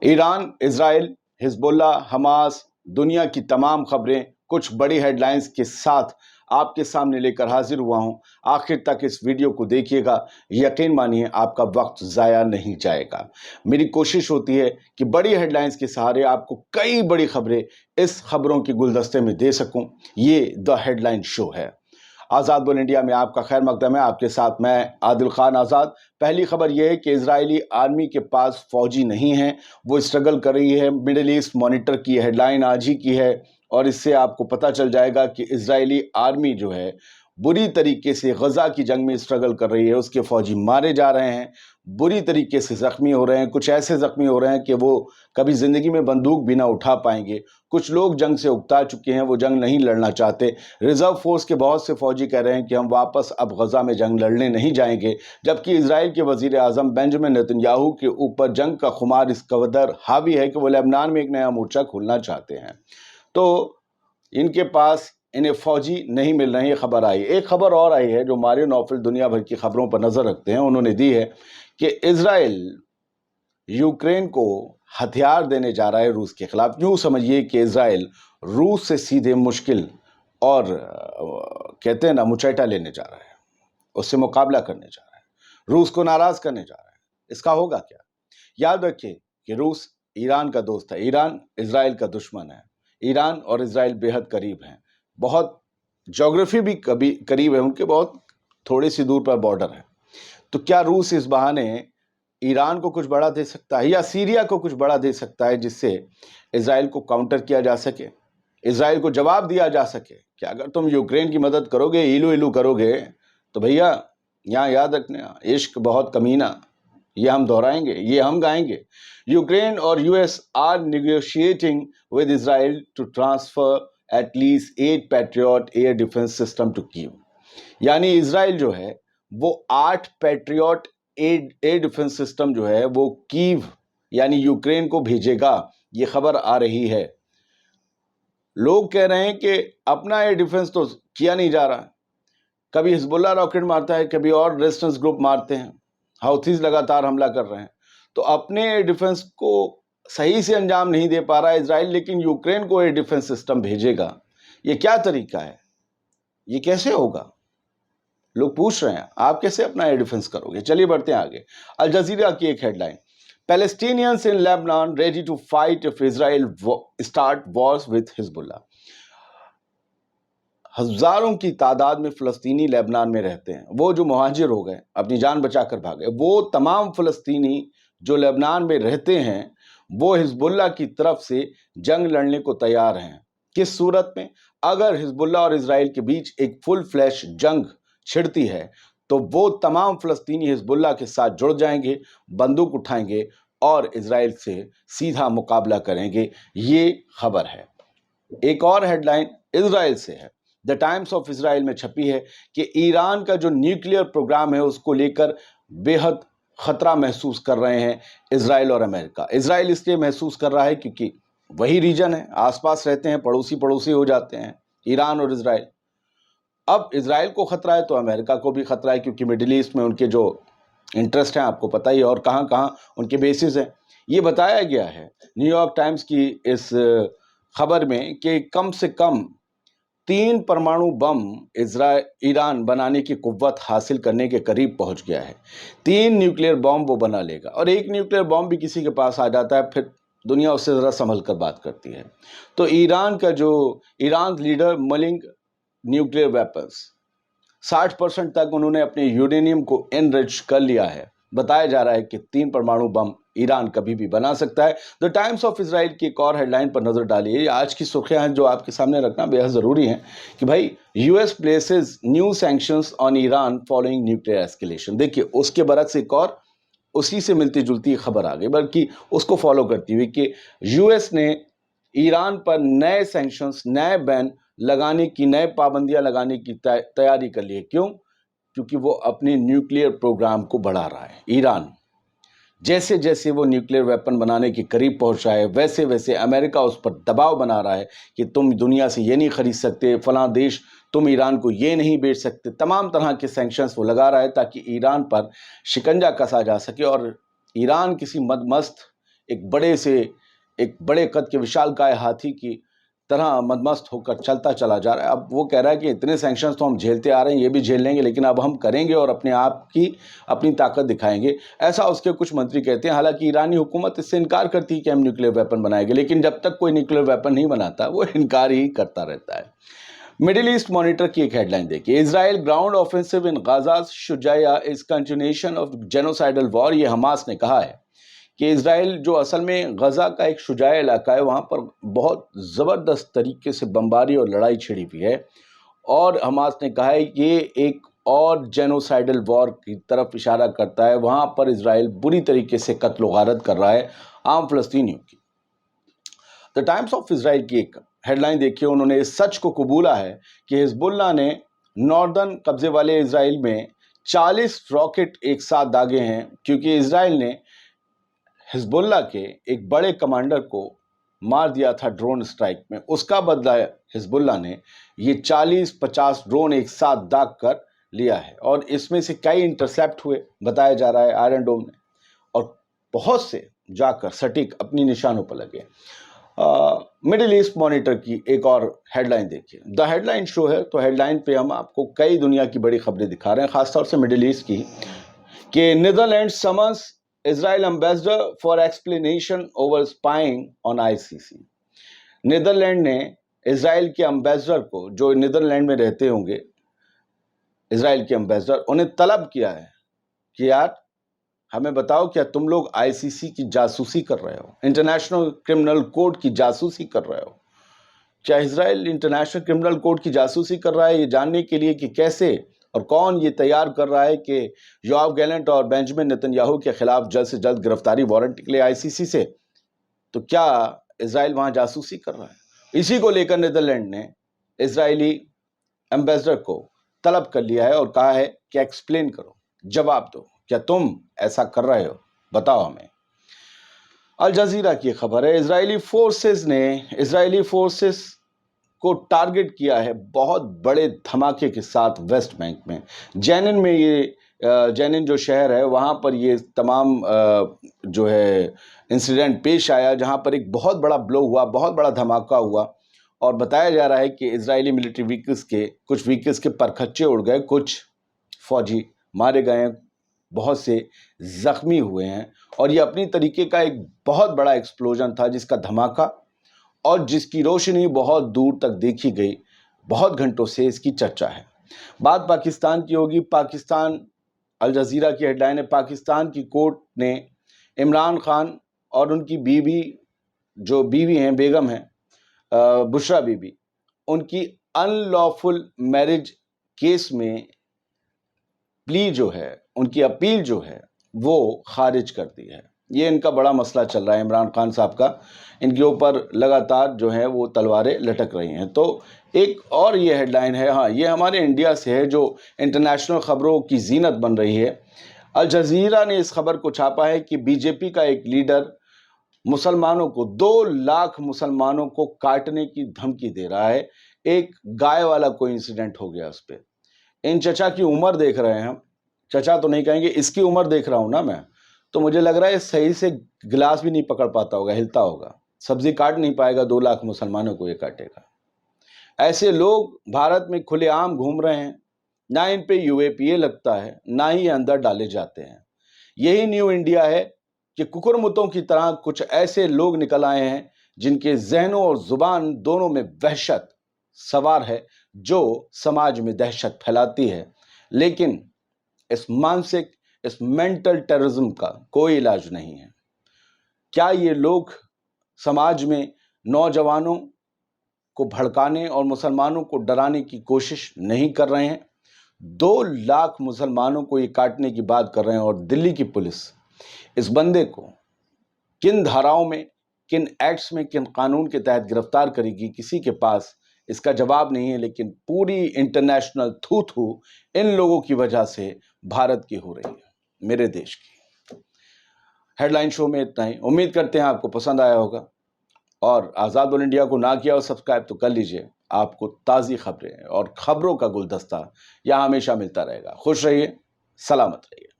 Iran, Israel, Hezbollah, Hamas, दुनिया की तमाम खबरें कुछ बड़ी हेडलाइंस के साथ आपके सामने लेकर हाजिर हुआ हूं। आखिर तक इस वीडियो को देखिएगा, यकीन मानिए आपका वक्त ज़ाया नहीं जाएगा। मेरी कोशिश होती है कि बड़ी हेडलाइंस के सहारे आपको कई बड़ी खबरें इस खबरों के गुलदस्ते में दे सकूं। ये द हेडलाइन शो है। आज़ाद बोल इंडिया में आपका खैर मकदम है। आपके साथ मैं आदिल खान आज़ाद। पहली खबर यह है कि इजरायली आर्मी के पास फौजी नहीं है, वो स्ट्रगल कर रही है। मिडिल ईस्ट मॉनिटर की हेडलाइन आज ही की है और इससे आपको पता चल जाएगा कि इजरायली आर्मी जो है बुरी तरीके से गजा की जंग में स्ट्रगल कर रही है। उसके फौजी मारे जा रहे हैं, बुरी तरीके से जख्मी हो रहे हैं, कुछ ऐसे जख्मी हो रहे हैं कि वो कभी जिंदगी में बंदूक भी ना उठा पाएंगे। कुछ लोग जंग से उकता चुके हैं, वो जंग नहीं लड़ना चाहते। रिजर्व फोर्स के बहुत से फौजी कह रहे हैं कि हम वापस अब गजा में जंग लड़ने नहीं जाएंगे, जबकि इजराइल के वजीर आजम बेंजामिन नेतन्याहू के ऊपर जंग का खुमार इस कदर हावी है कि वो लेबनान में एक नया मोर्चा खोलना चाहते हैं। तो इनके पास इन्हें फौजी नहीं मिल रहे हैं। खबर आई, एक खबर और आई है जो मारियो नौफल दुनिया भर की खबरों पर नजर रखते हैं, उन्होंने दी है कि इजराइल यूक्रेन को हथियार देने जा रहा है रूस के खिलाफ। यूं समझिए कि इजराइल रूस से सीधे मुश्किल और कहते हैं ना मुचैटा लेने जा रहा है, उससे मुकाबला करने जा रहा है, रूस को नाराज करने जा रहा है। इसका होगा क्या? याद रखिए कि रूस ईरान का दोस्त है, ईरान इजराइल का दुश्मन है। ईरान और इजराइल बेहद करीब हैं, बहुत ज्योग्राफी भी कभी करीब है उनके, बहुत थोड़ी सी दूर पर बॉर्डर है। तो क्या रूस इस बहाने ईरान को कुछ बड़ा दे सकता है या सीरिया को कुछ बड़ा दे सकता है जिससे इजराइल को काउंटर किया जा सके, इजराइल को जवाब दिया जा सके कि अगर तुम यूक्रेन की मदद करोगे, इलू इलू करोगे, तो भैया यहाँ याद रखना, इश्क बहुत कमीना, ये हम दोहराएंगे, ये हम गाएंगे। यूक्रेन और US are negotiating with Israel to transfer at least 8 Patriot air defence system to Kyiv. यानी इजराइल जो है वो 8 पैट्रियट एयर डिफेंस सिस्टम जो है वो कीव यानी यूक्रेन को भेजेगा, ये खबर आ रही है। लोग कह रहे हैं कि अपना एयर डिफेंस तो किया नहीं जा रहा, कभी हिजबुल्ला रॉकेट मारता है, कभी और रेजिस्टेंस ग्रुप मारते हैं, हाउथीज लगातार हमला कर रहे हैं, तो अपने एयर डिफेंस को सही से अंजाम नहीं दे पा रहा है इजराइल, लेकिन यूक्रेन को एयर डिफेंस सिस्टम भेजेगा। ये क्या तरीका है? ये कैसे होगा? लोग पूछ रहे हैं, आप कैसे अपना एयर डिफेंस करोगे? चलिए बढ़ते हैं आगे। अल जजीरा की एक headline, Palestinians in Lebanon ready to fight if Israel start wars with Hezbollah. हजारों की तादाद में फ़लस्तीनी लेबनान में रहते हैं, वो जो मुहाजिर हो गए, अपनी जान बचाकर भागे, वो तमाम फ़लस्तीनी जो लेबनान में रहते हैं वो हिजबुल्ला की तरफ से जंग लड़ने को तैयार हैं। किस सूरत में? अगर हिजबुल्ला और इजराइल के बीच एक फुल फ्लैश जंग छिड़ती है तो वो तमाम फ़लस्तीनी हिजबुल्ला के साथ जुड़ जाएंगे, बंदूक उठाएंगे और इजराइल से सीधा मुकाबला करेंगे। ये खबर है। एक और हेडलाइन इजराइल से है, द टाइम्स ऑफ इजराइल में छपी है कि ईरान का जो न्यूक्लियर प्रोग्राम है उसको लेकर बेहद खतरा महसूस कर रहे हैं इजराइल और अमेरिका। इजराइल इसलिए महसूस कर रहा है क्योंकि वही रीजन है, आसपास रहते हैं, पड़ोसी पड़ोसी हो जाते हैं ईरान और इजराइल। अब इजराइल को खतरा है तो अमेरिका को भी खतरा है, क्योंकि मिडिल ईस्ट में उनके जो इंटरेस्ट हैं आपको पता ही है और कहाँ कहाँ उनके बेसिस हैं। ये बताया गया है न्यूयॉर्क टाइम्स की इस खबर में कि कम से कम 3 परमाणु बम ईरान बनाने की कुव्वत हासिल करने के करीब पहुंच गया है। 3 न्यूक्लियर बम वो बना लेगा, और एक न्यूक्लियर बम भी किसी के पास आ जाता है फिर दुनिया उससे ज़रा संभल कर बात करती है। तो Iran leader mulling nuclear weapons 60% तक उन्होंने अपने यूरेनियम को एनरिच कर लिया है। बताया जा रहा है कि 3 परमाणु बम ईरान कभी भी बना सकता है। द टाइम्स ऑफ इजराइल की एक और हेडलाइन पर नजर डालिए। आज की सुर्खियां हैं जो आपके सामने रखना बेहद जरूरी है कि भाई US places new sanctions on Iran following nuclear escalation. देखिए उसके बरक्स एक और उसी से मिलती जुलती खबर आ गई, बल्कि उसको फॉलो करती हुई कि यूएस ने ईरान पर नए सैंक्शंस, नए बैन लगाने की, नए पाबंदियां लगाने की तैयारी कर ली है। क्यों? क्योंकि वो अपने न्यूक्लियर प्रोग्राम को बढ़ा रहा है। ईरान जैसे जैसे वो न्यूक्लियर वेपन बनाने के करीब पहुंच रहा है, वैसे वैसे अमेरिका उस पर दबाव बना रहा है कि तुम दुनिया से ये नहीं खरीद सकते, फलां देश तुम ईरान को ये नहीं बेच सकते। तमाम तरह के सैंक्शंस वो लगा रहा है ताकि ईरान पर शिकंजा कसा जा सके और ईरान किसी मदमस्त ایک بڑے قد کے وشالکائے ہاتھی کی طرح مدمست ہو کر چلتا چلا جا رہا ہے۔ اب وہ کہہ رہا ہے کہ اتنے سینکشنز تو ہم جھیلتے آ رہے ہیں، یہ بھی جھیل لیں گے، لیکن اب ہم کریں گے اور اپنی طاقت دکھائیں گے، ایسا اس کے کچھ منتری کہتے ہیں۔ حالانکہ ایرانی حکومت اس سے انکار کرتی ہے کہ ہم نیوکلیر ویپن بنائیں گے، لیکن جب تک کوئی نیوکلیر ویپن نہیں بناتا وہ انکار ہی کرتا رہتا ہے۔ مڈل ایسٹ مانیٹر کی ایک ہیڈ لائن دیکھیے، Israel ground offensive in Gaza Shujaiya is continuation of genocidal war. یہ حماس نے کہا ہے کہ اسرائیل جو اصل میں غزہ کا ایک شجاع علاقہ ہے، وہاں پر بہت زبردست طریقے سے بمباری اور لڑائی چھڑی ہوئی ہے، اور حماس نے کہا ہے کہ یہ ایک اور جینوسائیڈل وار کی طرف اشارہ کرتا ہے۔ وہاں پر اسرائیل بری طریقے سے قتل و غارت کر رہا ہے عام فلسطینیوں کی۔ دا ٹائمز آف اسرائیل کی ایک ہیڈ لائن دیکھیے، انہوں نے اس سچ کو قبولا ہے کہ حزب اللہ نے ناردرن قبضے والے اسرائیل میں 40 راکٹ ایک ساتھ داغے ہیں، کیونکہ اسرائیل نے حزب اللہ کے ایک بڑے کمانڈر کو مار دیا تھا ڈرون اسٹرائک میں۔ اس کا بدلہ حزب اللہ نے یہ 40-50 ڈرون ایک ساتھ داغ کر لیا ہے، اور اس میں سے کئی انٹرسیپٹ ہوئے بتایا جا رہا ہے آئرن ڈوم میں، اور بہت سے جا کر سٹیک اپنی نشانوں پر لگے۔ مڈل ایسٹ مانیٹر کی ایک اور ہیڈ لائن دیکھیے، دا ہیڈ لائن شو ہے، تو ہیڈ لائن پہ ہم آپ کو کئی دنیا کی بڑی خبریں دکھا رہے ہیں، خاص طور سے مڈل ایسٹ کی، کہ Netherland someone's Israel ambassador for explanation over spying on ICC۔ Netherland نے اسرائیل کے امبیسڈر کو، جو نیدرلینڈ میں رہتے ہوں گے اسرائیل کے امبیسڈر، انہیں طلب کیا ہے کہ یار ہمیں بتاؤ کیا تم لوگ ICC کی جاسوسی کر رہے ہو، انٹرنیشنل کرمنل کورٹ کی جاسوسی کر رہے ہو؟ کیا اسرائیل انٹرنیشنل کرمنل کورٹ کی جاسوسی کر رہا ہے یہ جاننے کے لیے کہ کیسے اور کون یہ تیار کر رہا ہے کہ یوآف گیلنٹ اور بینجمن نتن یاہو کے خلاف جلد سے جلد گرفتاری وارنٹ نکلے ICC سے؟ تو کیا اسرائیل وہاں جاسوسی کر رہا ہے؟ اسی کو لے کر نیدرلینڈ نے اسرائیلی امبیسڈر کو طلب کر لیا ہے اور کہا ہے کہ ایکسپلین کرو، جواب دو، کیا تم ایسا کر رہے ہو؟ بتاؤ ہمیں۔ الجزیرہ کی خبر ہے، اسرائیلی فورسز کو ٹارگٹ کیا ہے بہت بڑے دھماکے کے ساتھ ویسٹ بینک میں، جینن میں۔ یہ جینن جو شہر ہے وہاں پر یہ تمام جو ہے انسیڈنٹ پیش آیا، جہاں پر ایک بہت بڑا بلو ہوا، بہت بڑا دھماکہ ہوا، اور بتایا جا رہا ہے کہ اسرائیلی ملٹری کچھ وہیکلز کے پرکھچے اڑ گئے، کچھ فوجی مارے گئے ہیں، بہت سے زخمی ہوئے ہیں، اور یہ اپنی طریقے کا ایک بہت بڑا ایکسپلوژن تھا جس کا دھماکہ اور جس کی روشنی بہت دور تک دیکھی گئی، بہت گھنٹوں سے اس کی چرچا ہے۔ بات پاکستان کی ہوگی، پاکستان، الجزیرہ کی ہیڈ لائن ہے، پاکستان کی کورٹ نے عمران خان اور ان کی جو بیوی ہیں، بیگم ہیں بشرا بی بی، ان کی ان لافل میرج کیس میں پلی جو ہے، ان کی اپیل جو ہے وہ خارج کر دی ہے۔ یہ ان کا بڑا مسئلہ چل رہا ہے عمران خان صاحب کا، ان کے اوپر لگاتار جو ہے وہ تلواریں لٹک رہی ہیں۔ تو ایک اور یہ ہیڈ لائن ہے، ہاں یہ ہمارے انڈیا سے ہے، جو انٹرنیشنل خبروں کی زینت بن رہی ہے۔ الجزیرہ نے اس خبر کو چھاپا ہے کہ BJP کا ایک لیڈر مسلمانوں کو 2 لاکھ مسلمانوں کو کاٹنے کی دھمکی دے رہا ہے۔ ایک گائے والا کوئی انسیڈنٹ ہو گیا اس پہ۔ ان چچا کی عمر دیکھ رہے ہیں ہم، چچا تو نہیں کہیں گے، اس کی عمر دیکھ رہا ہوں نا میں، تو مجھے لگ رہا ہے صحیح سے گلاس بھی نہیں پکڑ پاتا ہوگا، ہلتا ہوگا، سبزی کاٹ نہیں پائے گا، 2 لاکھ مسلمانوں کو یہ کاٹے گا۔ ایسے لوگ بھارت میں کھلے عام گھوم رہے ہیں، نہ ان پہ UAPA لگتا ہے، نہ ہی اندر ڈالے جاتے ہیں۔ یہی نیو انڈیا ہے کہ ککرمتوں کی طرح کچھ ایسے لوگ نکل آئے ہیں جن کے ذہنوں اور زبان دونوں میں وحشت سوار ہے، جو سماج میں دہشت پھیلاتی ہے، لیکن اس مینٹل ٹیررزم کا کوئی علاج نہیں ہے۔ کیا یہ لوگ سماج میں نوجوانوں کو بھڑکانے اور مسلمانوں کو ڈرانے کی کوشش نہیں کر رہے ہیں؟ 2 لاکھ مسلمانوں کو یہ کاٹنے کی بات کر رہے ہیں، اور دلی کی پولیس اس بندے کو کن دھاراؤں میں، کن ایکٹس میں، کن قانون کے تحت گرفتار کرے گی، کسی کے پاس اس کا جواب نہیں ہے۔ لیکن پوری انٹرنیشنل تھو ان لوگوں کی وجہ سے بھارت کی ہو رہی ہے، میرے دیش کی۔ ہیڈ لائن شو میں اتنا ہی، امید کرتے ہیں آپ کو پسند آیا ہوگا، اور آزاد ول انڈیا کو نہ کیا اور سبسکرائب تو کر لیجئے۔ آپ کو تازی خبریں اور خبروں کا گلدستہ یہاں ہمیشہ ملتا رہے گا۔ خوش رہیے، سلامت رہیے۔